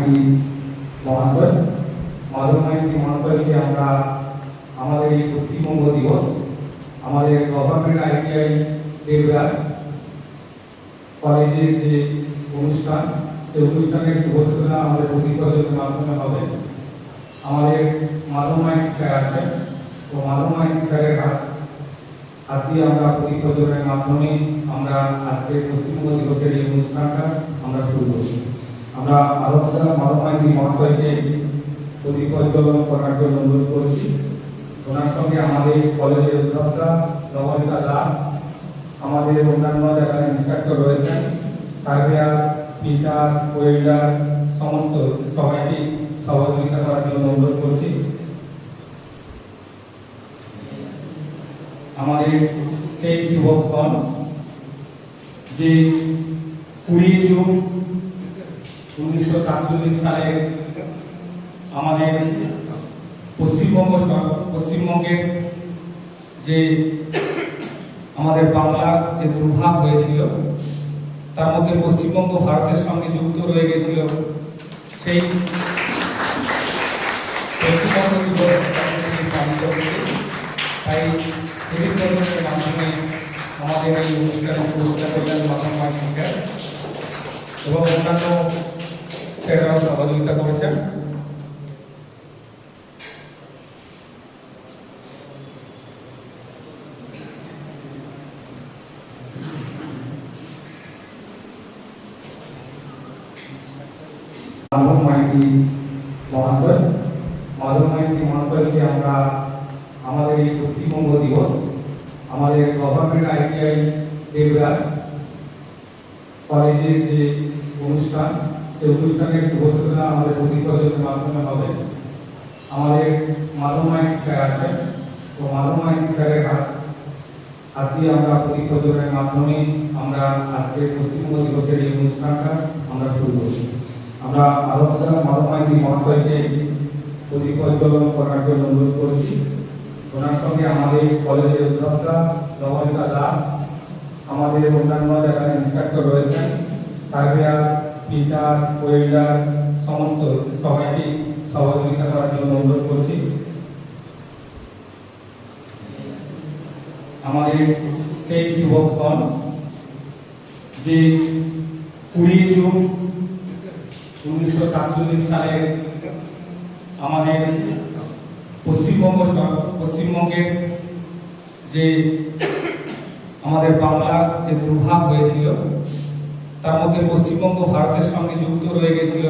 মাইতি মহাশয়, মাধব মাইতি মহাশয়কে আমরা আমাদের এই পশ্চিমবঙ্গ দিবস আমাদের গভর্নমেন্ট আইটিআই দেবরাজ কলেজের যে অনুষ্ঠান, সেই অনুষ্ঠানের শুভ সূচনা আমাদের প্রতিপদের মাধ্যমে হবে। আমাদের মাধব মাইতি স্যার আছেন, তো মাধব মাইতি স্যারের হাত দিয়ে আমরা প্রতিপদের মাধ্যমে আমরা আজকে পশ্চিমবঙ্গ দিবসের এই অনুষ্ঠানটা আমরা শুরু করছি। আমরা মাধব মাইতি মহাশয়কে প্রতিপদন করার জন্য অনুরোধ করছি। ওনার সঙ্গে আমাদের কলেজের অধ্যক্ষা নবনীতা দাস, আমাদের অন্যান্য যারা ইনস্ট্রাক্টর রয়েছেন, সার্ভেয়ার, টিচার, ওয়েল্ডার, সমস্ত সবাইকে সহযোগিতা করার জন্য অনুরোধ করছি। আমাদের সেই শুভক্ষণ যে 20 জুন 1947 সালে আমাদের পশ্চিমবঙ্গের যে আমাদের বাংলার যে দুর্ভাগ হয়েছিল, তার মধ্যে পশ্চিমবঙ্গ ভারতের সঙ্গে যুক্ত রয়ে গেছিল। সেই পশ্চিমবঙ্গ তাই প্রতিপদের মাধ্যমে আমাদের এই অনুষ্ঠানে পুরস্কার করলেন মাধব মাইতি স্যার এবং অন্যান্য স্যাররাও সহযোগিতা করেছেন। মাধব মাইতি মহাশয়, মাধব মাইতি মহাশয়কে আমরা আমাদের এই পশ্চিমবঙ্গ দিবস আমাদের গভর্নমেন্ট আইটিআই দেবরাজ কলেজের যে অনুষ্ঠান, সেই অনুষ্ঠানের শুভ সূচনা আমাদের প্রতিপদের মাধ্যমে হবে। আমাদের মাধব মাইতি স্যার আছেন, তো মাধব মাইতি স্যারের হাত দিয়ে আমরা প্রতিপদের মাধ্যমে আমরা আজকে পশ্চিমবঙ্গ দিবসের এই অনুষ্ঠানটা আমরা শুরু করছি। আমরা মাধব মাইতি মহাশয়কে প্রতিপদন করার জন্য অনুরোধ করছি। ওনার সঙ্গে আমাদের কলেজের অধ্যক্ষা নবনীতা দাস, আমাদের অন্যান্য যারা ইনস্ট্রাক্টর রয়েছেন, সার্ভেয়ার, টিচার, ওয়েল্ডার, সমস্ত সবাইকে সহযোগিতা করার জন্য অনুরোধ করছি। আমাদের সেই শুভক্ষণ যে 20 জুন 1947 সালে আমাদের পশ্চিমবঙ্গের যে আমাদের বাংলার যে দুর্ভাগ হয়েছিল, তার মধ্যে পশ্চিমবঙ্গ ভারতের সঙ্গে যুক্ত রয়ে গেছিল।